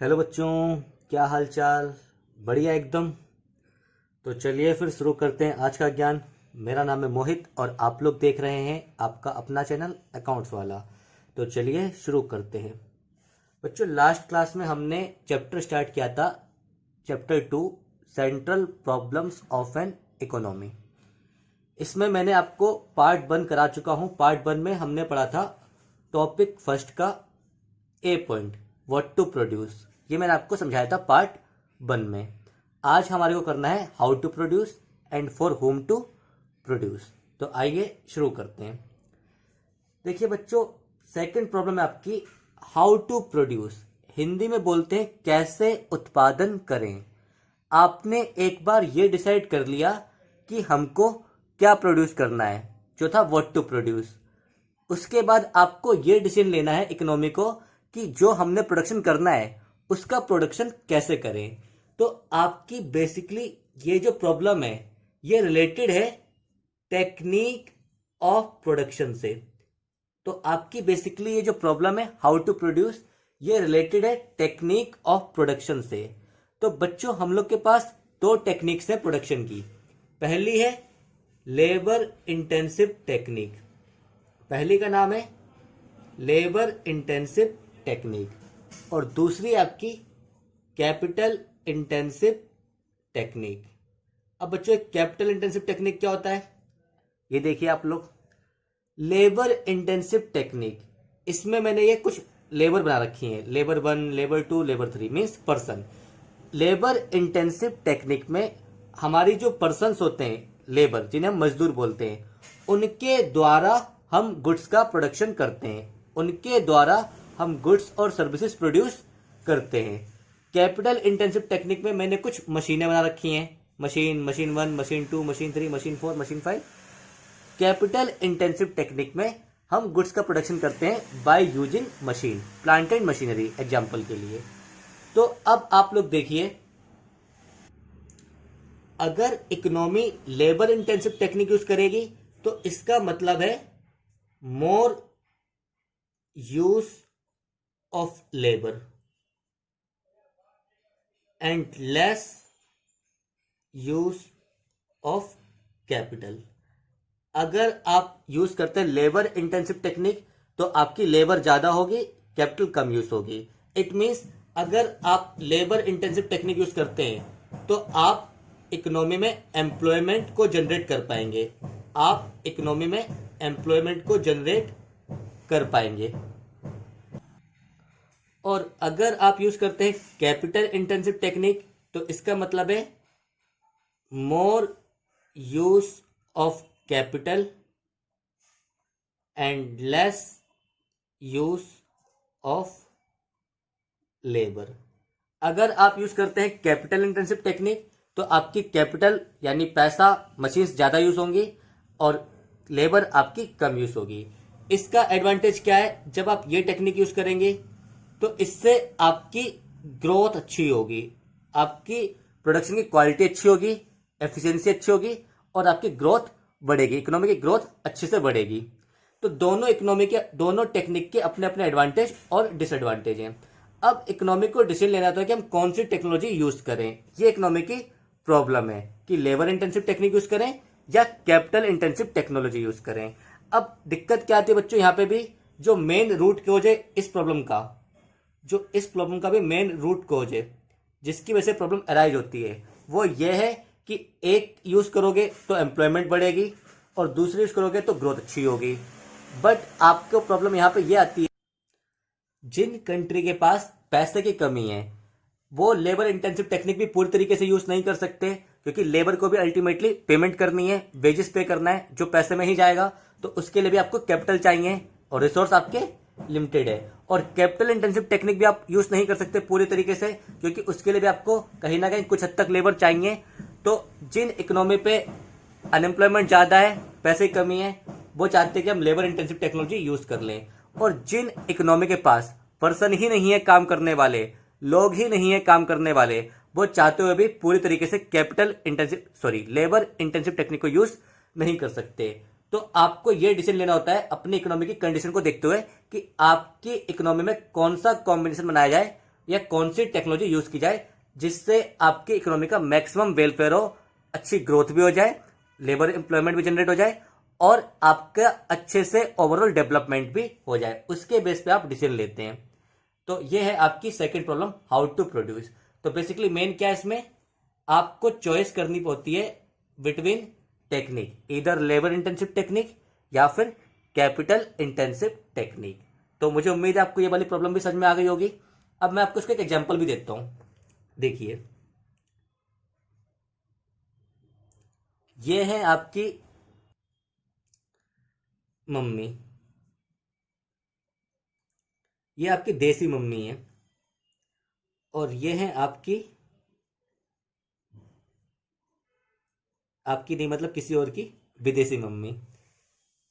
Hello बच्चों, क्या हाल चाल। बढ़िया एकदम। तो चलिए फिर शुरू करते हैं आज का ज्ञान। मेरा नाम है मोहित और आप लोग देख रहे हैं आपका अपना चैनल अकाउंट्स वाला। तो चलिए शुरू करते हैं। बच्चों, लास्ट क्लास में हमने चैप्टर स्टार्ट किया था, chapter 2, central problems of an economy. इसमें मैंने आपको पार्ट 1 करा चुका हूं। पार्ट 1 में हमने पढ़ा था टॉपिक फर्स्ट का ए पॉइंट, व्हाट टू प्रोड्यूस। ये मैंने आपको समझाया था पार्ट 1 में। आज हमारे को करना है how to produce and for home to produce. तो आइए शुरू करते हैं। देखिए बच्चों, सेकंड प्रॉब्लम है आपकी हाउ टू प्रोड्यूस। हिंदी में बोलते हैं कैसे उत्पादन करें। आपने एक बार ये डिसाइड कर लिया कि हमको क्या प्रोड्यूस करना है, जो था व्हाट टू प्रोड्यूस। उसके बाद आपको ये डिसीजन लेना है इकोनॉमी को कि जो हमने प्रोडक्शन करना है उसका प्रोडक्शन कैसे करें। तो आपकी बेसिकली ये जो प्रॉब्लम है ये रिलेटेड है टेक्निक ऑफ प्रोडक्शन से। तो आपकी बेसिकली ये जो प्रॉब्लम है हाउ टू प्रोड्यूस, ये रिलेटेड है टेक्निक ऑफ प्रोडक्शन से। तो बच्चों, हम लोग के पास दो टेक्निक्स है प्रोडक्शन की। पहली है लेबर इंटेंसिव टेक्निक। पहली का नाम है लेबर इंटेंसिव टेक्निक और दूसरी आपकी कैपिटल इंटेंसिव टेक्निक। अब बच्चों, कैपिटल इंटेंसिव टेक्निक क्या होता है ये देखिए आप लोग। लेबर इंटेंसिव टेक्निक, इसमें मैंने ये कुछ लेबर बना रखी है, labour 1, labour 2, labour 3 means person. Labour intensive technique में हमारी जो पर्सन्स होते हैं, लेबर जिन्हें हम मजदूर बोलते हैं, उनके द्वारा हम गुड्स का प्रोडक्शन करते हैं, उनके द्वारा हम गुड्स और सर्विसेज प्रोड्यूस करते हैं। कैपिटल इंटेंसिव टेक्निक में मैंने कुछ मशीनें बना रखी हैं, machine 1, machine 2, machine 3, machine 4, machine 5। Capital intensive technique में हम गुड्स का प्रोडक्शन करते हैं by using machine, plant and machinery example के लिए। तो अब आप लोग देखिए, अगर economy labour intensive technique use करेगी तो इसका मतलब है more use of labour and less use of capital. अगर आप यूज करते हैं लेबर इंटेंसिव टेक्निक तो आपकी लेबर ज्यादा होगी, कैपिटल कम यूज होगी। इट मीन्स अगर आप लेबर इंटेंसिव टेक्निक यूज करते हैं तो आप इकोनॉमी में एम्प्लॉयमेंट को जनरेट कर पाएंगे, आप इकोनॉमी में एम्प्लॉयमेंट को जनरेट कर पाएंगे। और अगर आप यूज करते हैं कैपिटल इंटेंसिव टेक्निक तो इसका मतलब है more use of capital and less use of labour. अगर आप यूज करते हैं कैपिटल इंटेंसिव टेक्निक तो आपकी कैपिटल यानी पैसा, मशीन्स ज्यादा यूज होंगी और लेबर आपकी कम यूज होगी। इसका एडवांटेज क्या है, जब आप ये टेक्निक यूज करेंगे तो इससे आपकी ग्रोथ अच्छी होगी, आपकी प्रोडक्शन की क्वालिटी अच्छी होगी, एफिशिएंसी अच्छी होगी और आपकी ग्रोथ बढ़ेगी, इकोनॉमी की ग्रोथ अच्छे से बढ़ेगी। तो दोनों टेक्निक के अपने अपने एडवांटेज और डिसएडवांटेज हैं। अब इकोनॉमी को डिसीजन लेना था कि हम कौन सी टेक्नोलॉजी यूज करें। ये इकोनॉमी की प्रॉब्लम है कि लेबर इंटेंसिव टेक्निक यूज करें या कैपिटल इंटेंसिव टेक्नोलॉजी यूज करें। अब दिक्कत क्या आती है बच्चों, यहाँ पे भी जो मेन रूट कॉज है इस प्रॉब्लम का, जो इस प्रॉब्लम का भी मेन रूट कॉज है जिसकी वजह से प्रॉब्लम अराइज होती है, वो ये है कि एक यूज करोगे तो एम्प्लॉयमेंट बढ़ेगी और दूसरी यूज करोगे तो ग्रोथ अच्छी होगी। बट आपको प्रॉब्लम यहाँ पे ये आती है, जिन कंट्री के पास पैसे की कमी है वो लेबर इंटेंसिव टेक्निक भी पूरी तरीके से यूज नहीं कर सकते, क्योंकि लेबर को भी अल्टीमेटली पेमेंट करनी है, वेजेस पे करना है जो पैसे में ही जाएगा। तो उसके लिए भी आपको कैपिटल चाहिए और रिसोर्स आपके लिमिटेड है। और कैपिटल इंटेंसिव टेक्निक भी आप यूज नहीं कर सकते पूरी तरीके से, क्योंकि उसके लिए भी आपको कहीं ना कहीं कुछ हद तक लेबर चाहिए। तो जिन इकोनॉमी पे अनएम्प्लॉयमेंट ज्यादा है, पैसे की कमी है, वो चाहते हैं कि हम लेबर इंटेंसिव टेक्नोलॉजी यूज कर लें। और जिन इकोनॉमी के पास पर्सन ही नहीं है काम करने वाले, लोग ही नहीं है काम करने वाले, वो चाहते हुए भी पूरी तरीके से लेबर इंटेंसिव टेक्निक को यूज नहीं कर सकते। तो आपको यह डिसीजन लेना होता है अपनी इकोनॉमी की कंडीशन को देखते हुए कि आपकी इकोनॉमी में कौन सा कॉम्बिनेशन बनाया जाए या कौन सी टेक्नोलॉजी यूज की जाए जिससे आपकी इकोनॉमी का मैक्सिमम वेलफेयर हो, अच्छी ग्रोथ भी हो जाए, लेबर एम्प्लॉयमेंट भी जनरेट हो जाए और आपका अच्छे से ओवरऑल डेवलपमेंट भी हो जाए, उसके बेस पे आप डिसीजन लेते हैं। तो ये है आपकी second problem, how to produce. तो बेसिकली मेन क्या है इसमें, आपको चॉइस करनी होती है बिटवीन टेक्निक, इधर लेबर इंटेंसिव टेक्निक या फिर कैपिटल इंटेंसिव टेक्निक। तो मुझे उम्मीद है आपको ये वाली प्रॉब्लम भी समझ में आ गई होगी। अब मैं आपको इसका एक एग्जांपल भी देता हूं। देखिए, ये है आपकी मम्मी, ये आपकी देसी मम्मी है, और ये है आपकी आपकी नहीं मतलब किसी और की विदेशी मम्मी।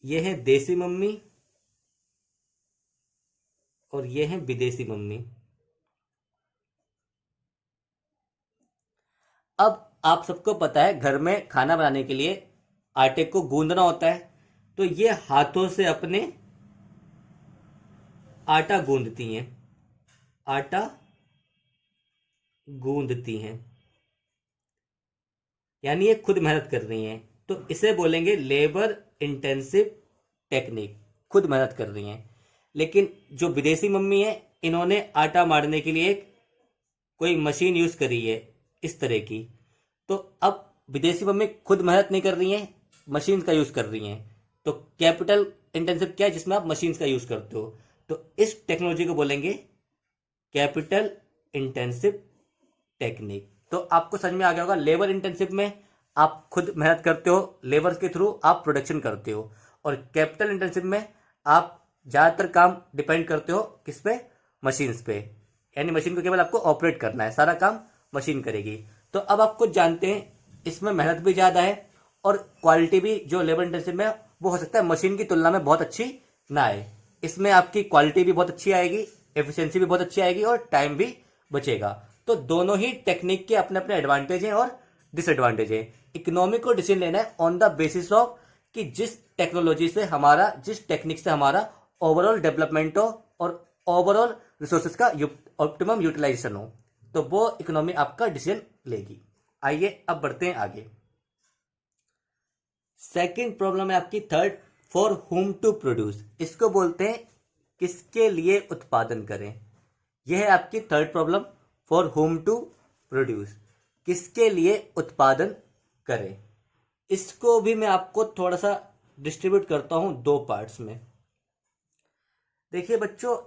ये है देसी मम्मी और ये है विदेशी मम्मी। अब आप सबको पता है घर में खाना बनाने के लिए आटे को गूंदना होता है, तो ये हाथों से अपने आटा गूंदती हैं, आटा गूंदती हैं, यानी ये खुद मेहनत कर रही हैं। तो इसे बोलेंगे लेबर इंटेंसिव टेक्निक, खुद मेहनत कर रही हैं। लेकिन जो विदेशी मम्मी है, इन्होंने आटा मारने के लिए एक कोई मशीन यूज करी है इस तरह की। तो अब विदेशी मम्मी खुद मेहनत नहीं कर रही हैं, मशीन का यूज कर रही हैं। तो कैपिटल इंटेंसिव क्या है, जिसमें आप मशीन का यूज करते हो। तो इस टेक्नोलॉजी को बोलेंगे कैपिटल इंटेंसिव टेक्निक। तो आपको समझ में आ गया होगा, लेबर इंटेंसिव में आप खुद मेहनत करते हो, लेबर के थ्रू आप प्रोडक्शन करते हो, और कैपिटल इंटेंसिव में आप ज्यादातर काम डिपेंड करते हो किस पे, मशीन्स पे, यानी मशीन को केवल आपको ऑपरेट करना है, सारा काम मशीन करेगी। तो अब आप कुछ जानते हैं, इसमें मेहनत भी ज्यादा है और क्वालिटी भी जो लेबर इंटेंसिव में वो हो सकता है मशीन की तुलना में बहुत अच्छी ना आए। इसमें आपकी क्वालिटी भी बहुत अच्छी आएगी, एफिशिएंसी भी बहुत अच्छी आएगी और टाइम भी बचेगा। तो दोनों ही टेक्निक के अपने अपने एडवांटेज हैं और डिसएडवांटेज हैं। इकोनॉमी को डिसीजन लेना है ऑन द बेसिस ऑफ कि जिस टेक्नोलॉजी से हमारा, जिस टेक्निक से हमारा ओवरऑल डेवलपमेंट हो और ओवरऑल रिसोर्सेज का ऑप्टिमम यूटिलाइजेशन हो, तो वो इकोनॉमी आपका डिसीजन लेगी। आइए अब बढ़ते हैं आगे। सेकंड प्रॉब्लम है आपकी third, for whom to produce. इसको बोलते हैं किसके लिए उत्पादन करें। यह है आपकी third problem, for whom to produce, किसके लिए उत्पादन करें। इसको भी मैं आपको थोड़ा सा डिस्ट्रीब्यूट करता हूं दो पार्ट्स में। देखिए बच्चों,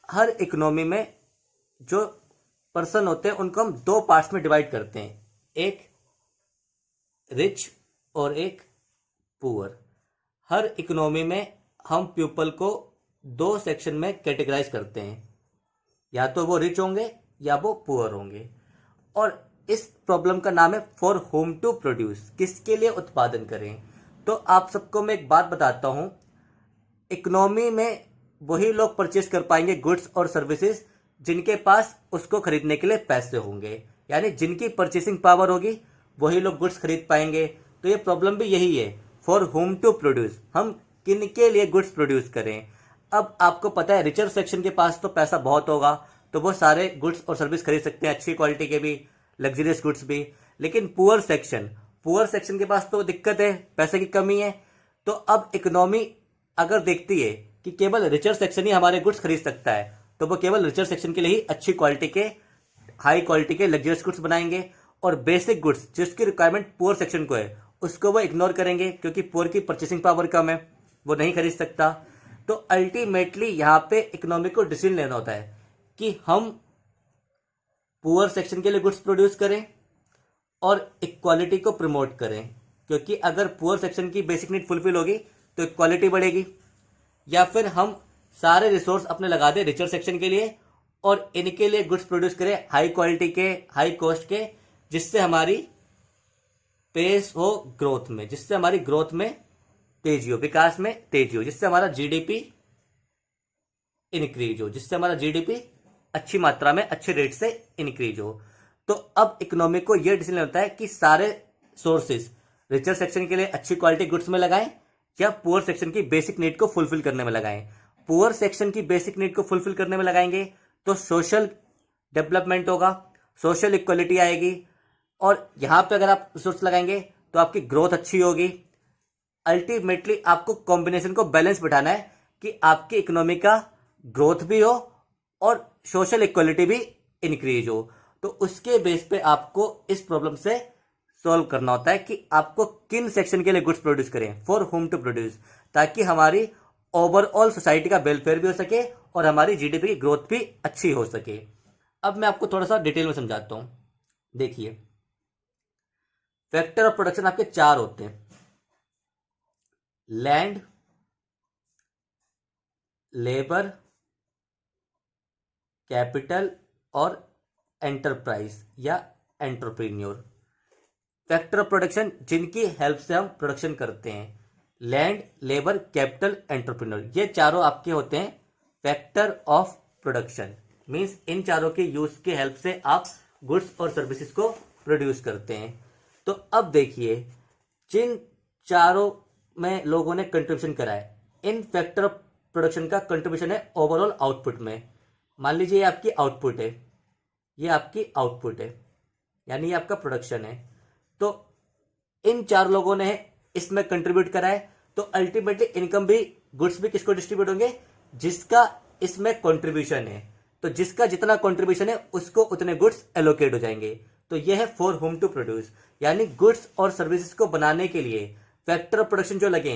हर इकोनॉमी में जो पर्सन होते हैं उनको हम दो पार्ट्स में डिवाइड करते हैं, एक रिच और एक पुअर। हर इकोनॉमी में हम पीपल को दो सेक्शन में कैटेगराइज करते हैं, या तो वो रिच होंगे या वो पुअर होंगे। और इस प्रॉब्लम का नाम है फॉर होम टू प्रोड्यूस, किसके लिए उत्पादन करें। तो आप सबको मैं एक बात बताता हूं, इकोनॉमी में वही लोग परचेस कर पाएंगे गुड्स और सर्विसेज जिनके पास उसको खरीदने के लिए पैसे होंगे, यानी जिनकी परचेसिंग पावर होगी वही लोग गुड्स खरीद पाएंगे। तो ये प्रॉब्लम भी यही है, फॉर होम टू प्रोड्यूस, हम किन के लिए गुड्स प्रोड्यूस करें। अब आपको पता है रिचर सेक्शन के पास तो पैसा बहुत होगा, तो वो सारे गुड्स और सर्विस खरीद सकते हैं, अच्छी क्वालिटी के भी, लग्जरियस गुड्स भी। लेकिन पुअर सेक्शन के पास तो दिक्कत है, पैसे की कमी है। तो अब इकोनॉमी अगर देखती है कि केवल रिचर सेक्शन ही हमारे गुड्स खरीद सकता है, तो वो केवल रिचर सेक्शन के लिए ही अच्छी क्वालिटी के, हाई क्वालिटी के लग्जरियस गुड्स बनाएंगे, और बेसिक गुड्स जिसकी रिक्वायरमेंट पुअर सेक्शन को है उसको वो इग्नोर करेंगे, क्योंकि पुअर की परचेसिंग पावर कम है, वो नहीं खरीद सकता। तो अल्टीमेटली यहां पे इकोनॉमी को डिसीजन लेना होता है कि हम पुअर सेक्शन के लिए गुड्स प्रोड्यूस करें और इक्वालिटी को प्रमोट करें, क्योंकि अगर पुअर सेक्शन की बेसिक नीड फुलफिल होगी तो इक्वालिटी बढ़ेगी। या फिर हम सारे रिसोर्स अपने लगा दें रिचर सेक्शन के लिए और इनके लिए गुड्स प्रोड्यूस करें हाई क्वालिटी के, हाई कॉस्ट के, जिससे हमारी पेस हो ग्रोथ में, जिससे हमारी ग्रोथ में तेजी हो, विकास में तेजी हो, जिससे हमारा जीडीपी इंक्रीज हो, जिससे हमारा जीडीपी अच्छी मात्रा में, अच्छे रेट से इंक्रीज हो। तो अब इकोनॉमी को यह डिसीजन होता है कि सारे सोर्सेज रिचर सेक्शन के लिए अच्छी क्वालिटी गुड्स में लगाएं या पुअर सेक्शन की बेसिक नीड को फुलफिल करने में लगाएं। पुअर सेक्शन की बेसिक नीड को फुलफिल करने में लगाएंगे तो सोशल डेवलपमेंट होगा, सोशल इक्वलिटी आएगी, और यहाँ पे अगर आप रिसोर्स लगाएंगे तो आपकी ग्रोथ अच्छी होगी। अल्टीमेटली आपको कॉम्बिनेशन को बैलेंस बिठाना है कि आपकी इकोनॉमी का ग्रोथ भी हो और सोशल इक्वलिटी भी इंक्रीज हो। तो उसके बेस पे आपको इस प्रॉब्लम से सॉल्व करना होता है कि आपको किन सेक्शन के लिए गुड्स प्रोड्यूस करें, फॉर होम टू प्रोड्यूस, ताकि हमारी ओवरऑल सोसाइटी का वेलफेयर भी हो सके और हमारी जीडीपी की ग्रोथ भी अच्छी हो सके। अब मैं आपको थोड़ा सा डिटेल में समझाता हूं। देखिए, फैक्टर ऑफ प्रोडक्शन आपके 4 होते हैं: लैंड, लेबर, कैपिटल और एंटरप्राइज या एंटरप्रेन्योर। फैक्टर ऑफ प्रोडक्शन जिनकी हेल्प से हम प्रोडक्शन करते हैं: लैंड, लेबर, कैपिटल, एंटरप्रेन्योर। ये चारों आपके होते हैं फैक्टर ऑफ प्रोडक्शन। मींस इन चारों के यूज के हेल्प से आप गुड्स और सर्विसेज को प्रोड्यूस करते हैं। तो अब देखिए, जिन चारों में लोगों ने कंट्रीब्यूशन करा है, इन फैक्टर ऑफ प्रोडक्शन का कंट्रीब्यूशन है ओवरऑल आउटपुट में। मान लीजिए ये आपकी आउटपुट है, ये आपकी आउटपुट है, यानी ये आपका प्रोडक्शन है। तो इन 4 लोगों ने इसमें कंट्रीब्यूट करा है, तो अल्टीमेटली इनकम भी, गुड्स भी किसको डिस्ट्रीब्यूट होंगे? जिसका इसमें कंट्रीब्यूशन है। तो जिसका जितना कंट्रीब्यूशन है उसको उतने गुड्स एलोकेट हो जाएंगे। तो यह है फॉर होम टू प्रोड्यूस, यानी गुड्स और सर्विसेज को बनाने के लिए फैक्टर ऑफ प्रोडक्शन जो लगे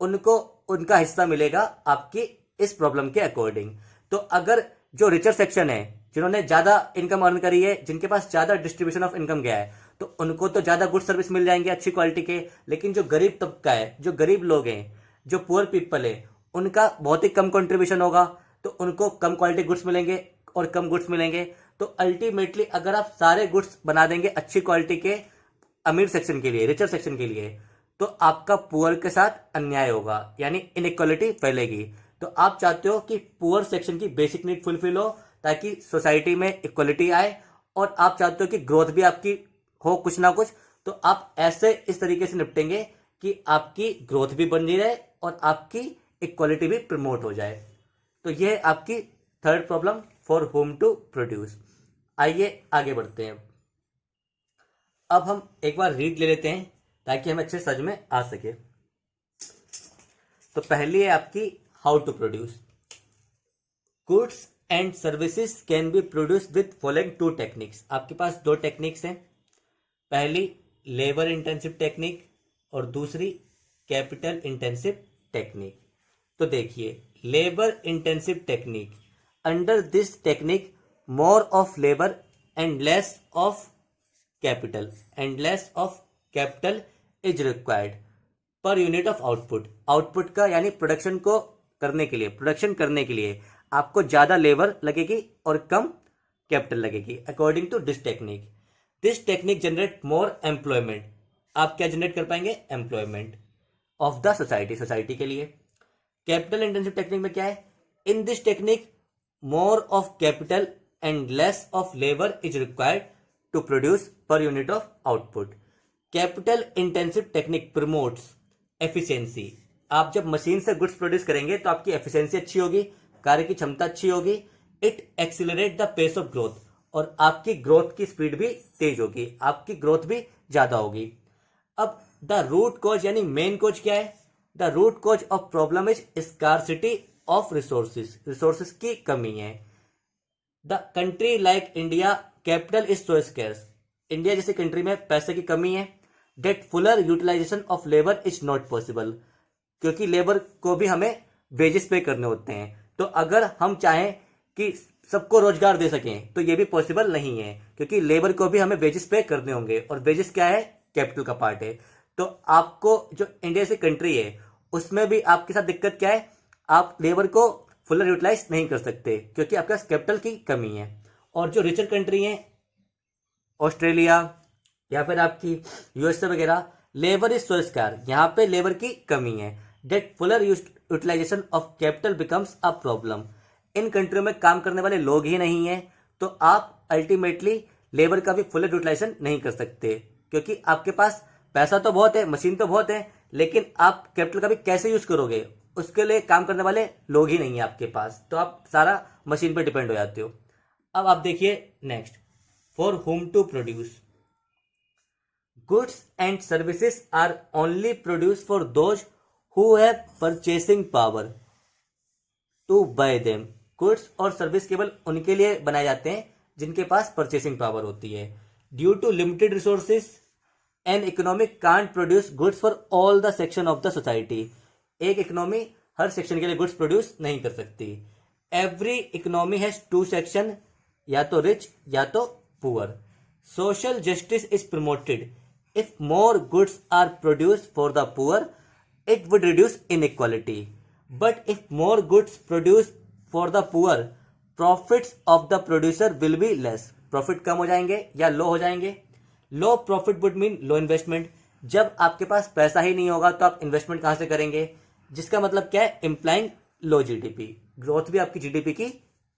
उनको उनका हिस्सा मिलेगा आपकी इस प्रॉब्लम के अकॉर्डिंग। तो अगर जो रिचर सेक्शन है, जिन्होंने ज्यादा इनकम अर्न करी है, जिनके पास ज्यादा डिस्ट्रीब्यूशन ऑफ इनकम गया है, तो उनको तो ज्यादा गुड सर्विस मिल जाएंगे अच्छी क्वालिटी के। लेकिन जो गरीब तबका है, जो गरीब लोग हैं, जो पुअर पीपल है, उनका बहुत ही कम कंट्रीब्यूशन होगा, तो उनको कम क्वालिटी गुड्स मिलेंगे और कम गुड्स मिलेंगे। तो अल्टीमेटली अगर आप सारे गुड्स बना देंगे अच्छी क्वालिटी के अमीर सेक्शन के लिए, रिचर सेक्शन के लिए, तो आपका पुअर के साथ अन्याय होगा, यानी इनइक्वालिटी फैलेगी। तो आप चाहते हो कि पुअर सेक्शन की बेसिक नीड फुलफिल हो ताकि सोसाइटी में इक्वलिटी आए, और आप चाहते हो कि ग्रोथ भी आपकी हो कुछ ना कुछ। तो आप ऐसे इस तरीके से निपटेंगे कि आपकी ग्रोथ भी बनी रहे और आपकी इक्वलिटी भी प्रमोट हो जाए। तो यह है आपकी third problem, for home to produce. आइए आगे बढ़ते हैं। अब हम एक बार रीड ले लेते हैं ताकि हमें अच्छे समझ में आ सके। तो पहली है आपकी how to produce. Goods and services can be produce with following 2 techniques. आपके पास 2 टेक्निक्स हैं। पहली लेबर इंटेंसिव टेक्निक और दूसरी कैपिटल इंटेंसिव टेक्निक। तो देखिए, labour intensive technique, under this technique more of labour and less of capital is required पर unit of output. Output का यानी प्रोडक्शन को करने के लिए, प्रोडक्शन करने के लिए आपको ज्यादा लेबर लगेगी और कम कैपिटल लगेगी according to this technique. This technique generate more employment. आप क्या जनरेट कर पाएंगे? Employment of the society, society के लिए। कैपिटल इंटेंसिव टेक्निक में क्या है? In this technique more of capital and less of labour is required to produce per unit of output. Capital intensive technique promotes efficiency. आप जब machine से goods produce करेंगे तो आपकी एफिशिएंसी अच्छी होगी, कार्य की क्षमता अच्छी होगी। It accelerate the pace of growth, और आपकी ग्रोथ की स्पीड भी तेज होगी, आपकी ग्रोथ भी ज्यादा होगी। अब द रूट कॉज यानी मेन कॉज क्या है? The root cause of problem is scarcity of resources. Resources की कमी है। The country like India capital is so scarce. India जैसी कंट्री में पैसे की कमी है। That fuller utilisation of labour is not possible, क्योंकि लेबर को भी हमें वेजेस पे करने होते हैं। तो अगर हम चाहें कि सबको रोजगार दे सकें तो ये भी पॉसिबल नहीं है, क्योंकि लेबर को भी हमें वेजेस पे करने होंगे, और वेजेस क्या है? कैपिटल का पार्ट है। तो आपको जो इंडिया से कंट्री है उसमें भी आपके साथ दिक्कत क्या है? आप लेबर को फुलर यूटिलाइज नहीं कर सकते क्योंकि आपके पास कैपिटल की कमी है। और जो रिचर कंट्री है, ऑस्ट्रेलिया या फिर आपकी यूएसए वगैरह, लेबर इज सो स्कार, यहाँ पे लेबर की कमी है। That fuller utilisation of capital becomes a problem. इन कंट्रियों में काम करने वाले लोग ही नहीं है, तो आप अल्टीमेटली लेबर का भी फुलर यूटिलाइजेशन नहीं कर सकते, क्योंकि आपके पास पैसा तो बहुत है, मशीन तो बहुत है, लेकिन आप कैपिटल का भी कैसे यूज करोगे? उसके लिए काम करने वाले लोग ही नहीं है आपके पास, तो आप सारा मशीन पे डिपेंड हो जाते हो। अब आप देखिए next, for home to produce, goods and services are only produce for those who have purchasing power to buy them. Goods और सर्विस केवल उनके लिए बनाए जाते हैं जिनके पास परचेसिंग पावर होती है। Due to limited resources an economic can't produce goods for all the section of the society. एक इकोनॉमी हर सेक्शन के लिए गुड्स प्रोड्यूस नहीं कर सकती। Every economy has two section, या तो रिच या तो poor. Social justice is promoted if more goods are produce for the poor it would reduce inequality. But if more goods produced for the poor, profits of the producer will be less. Profit कम हो जाएंगे या लो हो जाएंगे। Low profit would mean low investment. जब आपके पास पैसा ही नहीं होगा तो आप इन्वेस्टमेंट कहाँ से करेंगे, जिसका मतलब क्या है, इम्प्लाइंग लो जीडीपी, ग्रोथ भी आपकी जीडीपी की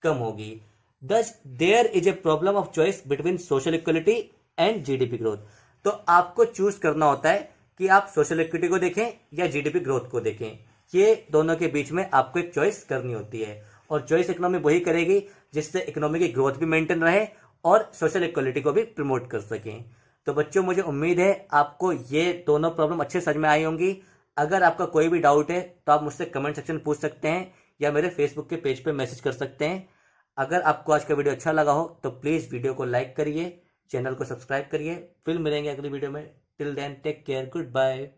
कम होगी। Thus there is a problem of choice between social equality and GDP growth. तो आपको चूज करना होता है कि आप सोशल इक्विटी को देखें या जीडीपी ग्रोथ को देखें। ये दोनों के बीच में आपको एक चॉइस करनी होती है, और चॉइस इकोनॉमी वही करेगी जिससे इकोनॉमी की ग्रोथ भी मेंटेन रहे और सोशल इक्वलिटी को भी प्रमोट कर सकें। तो बच्चों, मुझे उम्मीद है आपको ये दोनों प्रॉब्लम अच्छे समझ में आई होंगी। अगर आपका कोई भी डाउट है तो आप मुझसे कमेंट सेक्शन में पूछ सकते हैं या मेरे फेसबुक के पेज पे मैसेज कर सकते हैं। अगर आपको आज का वीडियो अच्छा लगा हो तो प्लीज़ वीडियो को लाइक करिए, चैनल को सब्सक्राइब करिए। फिर मिलेंगे अगली वीडियो में। Till then take care, good bye.